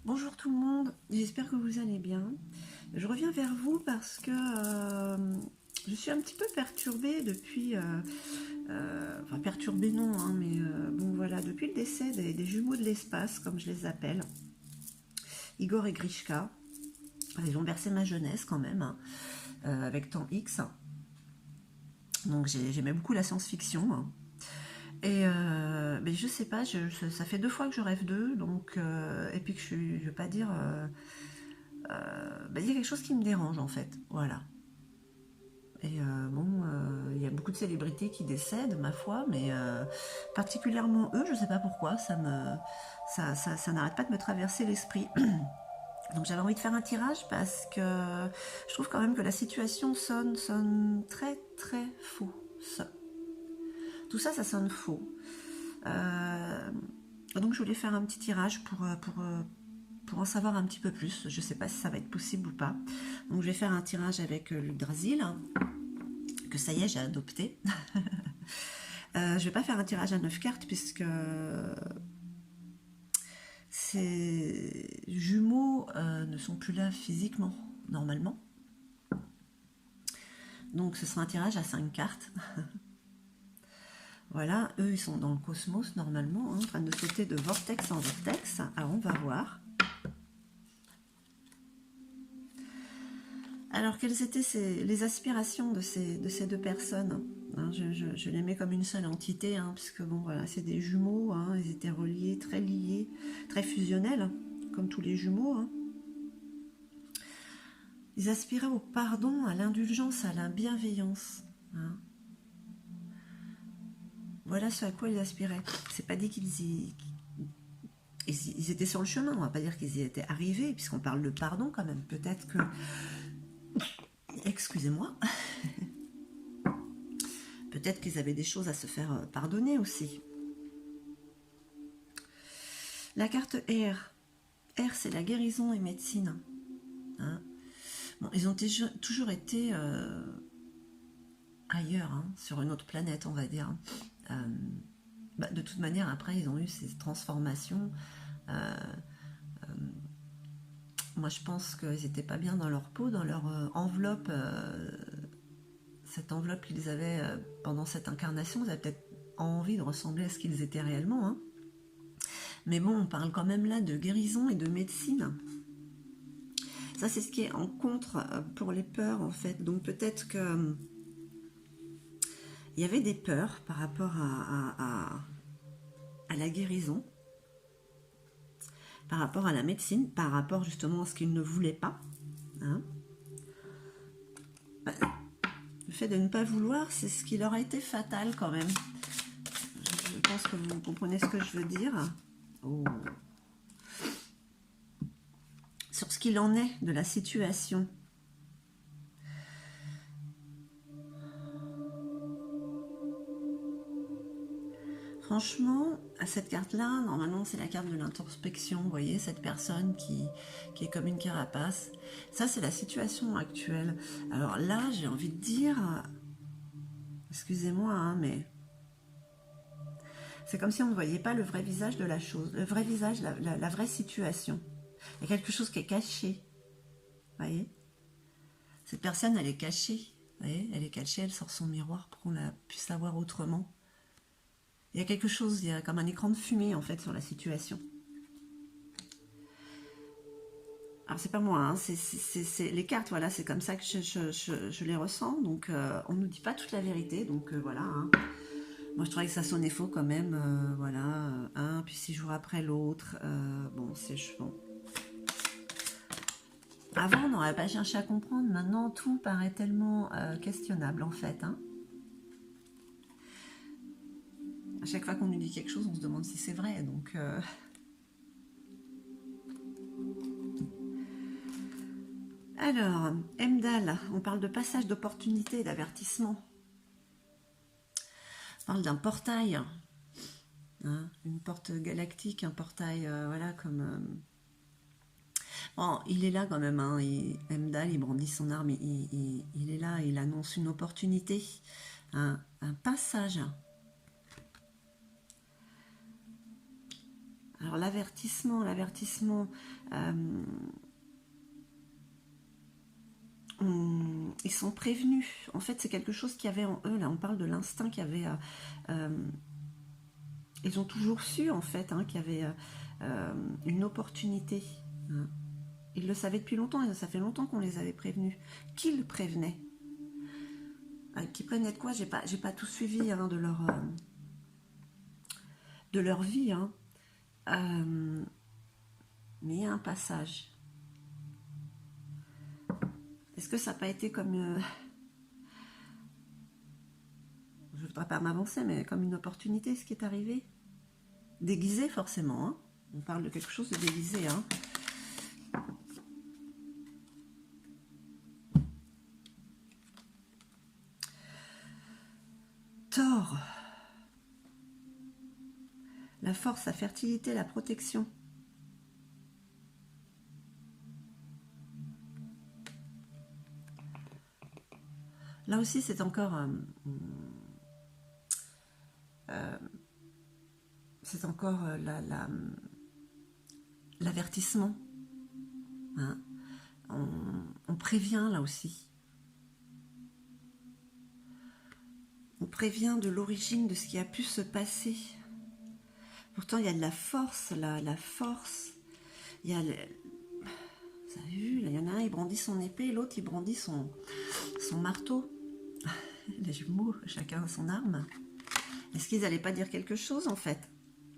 Bonjour tout le monde, j'espère que vous allez bien. Je reviens vers vous parce que je suis un petit peu perturbée depuis, enfin perturbée non, hein, mais bon voilà, depuis le décès des jumeaux de l'espace, comme je les appelle, Igor et Grishka. Ils ont bercé ma jeunesse quand même, hein, avec Temps X. Donc j'aimais beaucoup la science-fiction, hein. Et mais je sais pas, ça fait 2 fois que je rêve d'eux, donc et puis que je vais pas dire, il y a quelque chose qui me dérange en fait, voilà. Et bon, il y a beaucoup de célébrités qui décèdent, ma foi, mais particulièrement eux, je sais pas pourquoi, ça n'arrête pas de me traverser l'esprit. Donc j'avais envie de faire un tirage parce que je trouve quand même que la situation sonne très très faux. Tout ça, ça sonne faux. Euh, donc je voulais faire un petit tirage pour en savoir un petit peu plus. Je sais pas si ça va être possible ou pas. Donc je vais faire un tirage avec l'Yggdrasil, hein, que ça y est, j'ai adopté. Je vais pas faire un tirage à 9 cartes puisque ces jumeaux ne sont plus là physiquement, normalement. Donc ce sera un tirage à 5 cartes. Voilà, eux ils sont dans le cosmos normalement, hein, en train de sauter de vortex en vortex. Alors on va voir. Alors quelles étaient les aspirations de ces deux personnes, hein, je les mets comme une seule entité, hein, puisque bon voilà, c'est des jumeaux, hein, ils étaient reliés, très fusionnels, comme tous les jumeaux, hein. Ils aspiraient au pardon, à l'indulgence, à la bienveillance, hein. Voilà ce à quoi ils aspiraient. C'est pas dit ils étaient sur le chemin, on va pas dire qu'ils y étaient arrivés, puisqu'on parle de pardon quand même. Peut-être que... Excusez-moi. Peut-être qu'ils avaient des choses à se faire pardonner aussi. La carte R. R, c'est la guérison et médecine, hein. Bon, ils ont toujours été ailleurs, hein, sur une autre planète, on va dire. De toute manière, après, ils ont eu ces transformations. Euh, Moi, je pense qu'ils n'étaient pas bien dans leur peau, dans leur enveloppe. Cette enveloppe qu'ils avaient pendant cette incarnation, ils avaient peut-être envie de ressembler à ce qu'ils étaient réellement, hein. Mais bon, on parle quand même là de guérison et de médecine. Ça, c'est ce qui est en contre pour les peurs, en fait. Donc peut-être que il y avait des peurs par rapport à la guérison, par rapport à la médecine, par rapport justement à ce qu'ils ne voulaient pas, hein. Le fait de ne pas vouloir, c'est ce qui leur a été fatal quand même. Je pense que vous comprenez ce que je veux dire. Oh. Sur ce qu'il en est de la situation. Franchement, à cette carte-là, normalement, c'est la carte de l'introspection. Vous voyez, cette personne qui est comme une carapace. Ça, c'est la situation actuelle. Alors là, j'ai envie de dire... Excusez-moi, hein, mais... C'est comme si on ne voyait pas le vrai visage de la chose. Le vrai visage, la vraie situation. Il y a quelque chose qui est caché. Vous voyez, cette personne, elle est cachée. Vous voyez, elle est cachée, elle sort son miroir pour qu'on la puisse la voir autrement. Il y a quelque chose, il y a comme un écran de fumée en fait sur la situation. Alors c'est pas moi, hein, c'est les cartes, voilà, c'est comme ça que je les ressens. Donc on nous dit pas toute la vérité, donc voilà, hein. Moi je trouvais que ça sonnait faux quand même, voilà, un, puis 6 jours après l'autre, bon c'est bon. Avant on n'aurait pas cherché à comprendre, maintenant tout paraît tellement questionnable en fait, hein. À chaque fois qu'on nous dit quelque chose, on se demande si c'est vrai, donc... Alors, Emdal, on parle de passage d'opportunité et d'avertissement. On parle d'un portail, hein, une porte galactique, un portail, voilà, comme... Bon, il est là quand même, hein, Emdal, il brandit son arme, il est là, il annonce une opportunité, un passage. Alors l'avertissement, ils sont prévenus. En fait, c'est quelque chose qu'il y avait en eux. Là, on parle de l'instinct qu'il y avait. Ils ont toujours su, en fait, hein, qu'il y avait une opportunité. Hein. Ils le savaient depuis longtemps, et ça fait longtemps qu'on les avait prévenus. Qui le prévenait? Qui prévenait de quoi? J'ai pas tout suivi hein, de leur vie. Hein. Mais il y a un passage. Est-ce que ça n'a pas été comme... je ne voudrais pas m'avancer, mais comme une opportunité, ce qui est arrivé? Déguisé, forcément. Hein. On parle de quelque chose de déguisé. Hein. Tort. La force, la fertilité, la protection. Là aussi, c'est encore... c'est encore l'avertissement. Hein. On prévient là aussi. On prévient de l'origine de ce qui a pu se passer. Pourtant, il y a de la force, la force. Il y a... Vous avez vu, là, il y en a un, il brandit son épée, l'autre, il brandit son marteau. Les jumeaux, chacun son arme. Est-ce qu'ils n'allaient pas dire quelque chose, en fait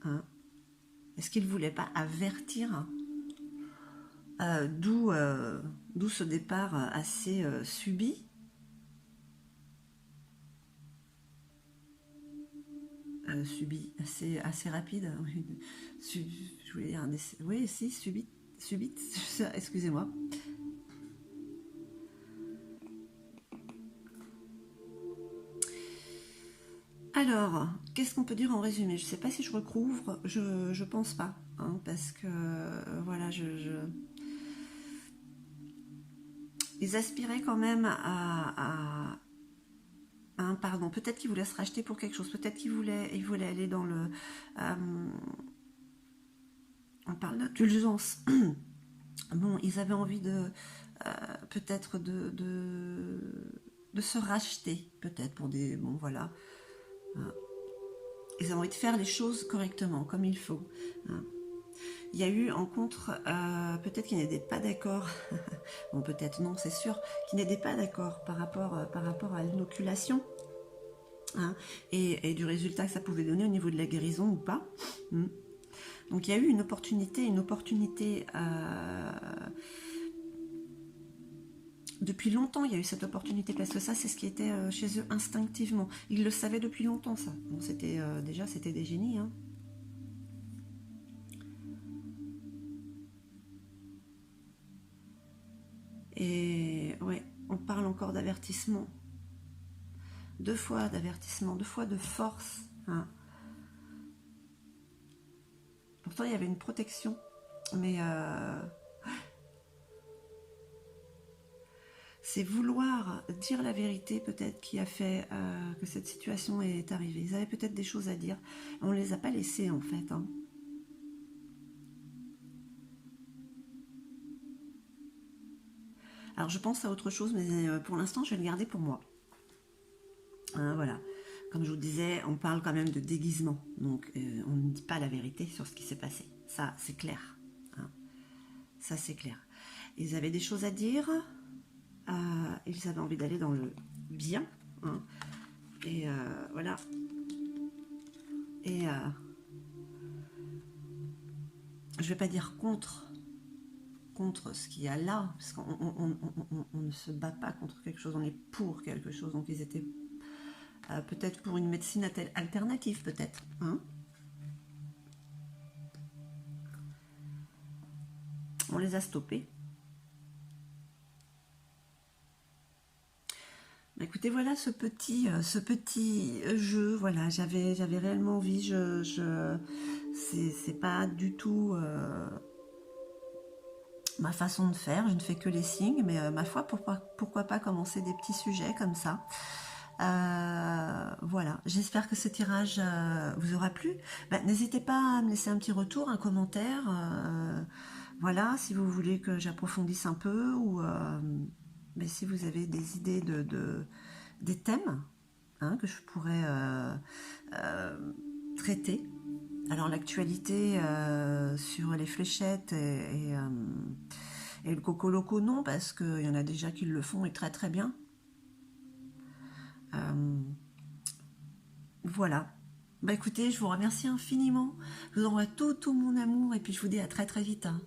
hein? Est-ce qu'ils ne voulaient pas avertir d'où ce départ assez subi? Subi, assez rapide. Je voulais dire un décès. Oui, si, subite, excusez-moi. Alors, qu'est-ce qu'on peut dire en résumé? Je ne sais pas si je recouvre, je pense pas, hein, parce que voilà, ils aspiraient quand même pardon, peut-être qu'ils voulaient se racheter pour quelque chose, peut-être qu'ils voulaient aller dans le... on parle d'indulgence. Bon, ils avaient envie de... peut-être de se racheter, peut-être pour des... Bon, voilà. Ils ont envie de faire les choses correctement, comme il faut. Il y a eu en contre, peut-être qu'ils n'étaient pas d'accord, bon peut-être non, c'est sûr, qu'ils n'étaient pas d'accord par rapport à l'inoculation, hein, et du résultat que ça pouvait donner au niveau de la guérison ou pas. Donc il y a eu une opportunité depuis longtemps, il y a eu cette opportunité, parce que ça, c'est ce qui était chez eux instinctivement. Ils le savaient depuis longtemps, ça. Bon, c'était déjà, c'était des génies, hein. Et ouais, on parle encore d'avertissement. 2 fois d'avertissement, 2 fois de force. Hein. Pourtant, il y avait une protection. Mais c'est vouloir dire la vérité peut-être qui a fait que cette situation est arrivée. Ils avaient peut-être des choses à dire. On ne les a pas laissées en fait. Hein. Alors je pense à autre chose, mais pour l'instant je vais le garder pour moi. Hein, voilà. Comme je vous disais, on parle quand même de déguisement. Donc on ne dit pas la vérité sur ce qui s'est passé. Ça c'est clair. Hein. Ça c'est clair. Ils avaient des choses à dire. Ils avaient envie d'aller dans le bien. Hein. Et voilà. Et je ne vais pas dire contre ce qu'il y a là, parce qu'on ne se bat pas contre quelque chose, on est pour quelque chose. Donc ils étaient peut-être pour une médecine alternative, peut-être. Hein, on les a stoppés. Écoutez, voilà ce petit jeu. Voilà, j'avais réellement envie. C'est pas du tout ma façon de faire. Je ne fais que les signes, mais ma foi, pourquoi pas commencer des petits sujets comme ça. Voilà, j'espère que ce tirage vous aura plu. Ben, n'hésitez pas à me laisser un petit retour, un commentaire. Voilà, si vous voulez que j'approfondisse un peu ou mais si vous avez des idées des thèmes hein, que je pourrais euh, traiter. Alors l'actualité sur les fléchettes et le coco loco, non, parce qu'il y en a déjà qui le font et très très bien. Euh, voilà. Bah écoutez, je vous remercie infiniment. Je vous envoie tout mon amour et puis je vous dis à très très vite, hein.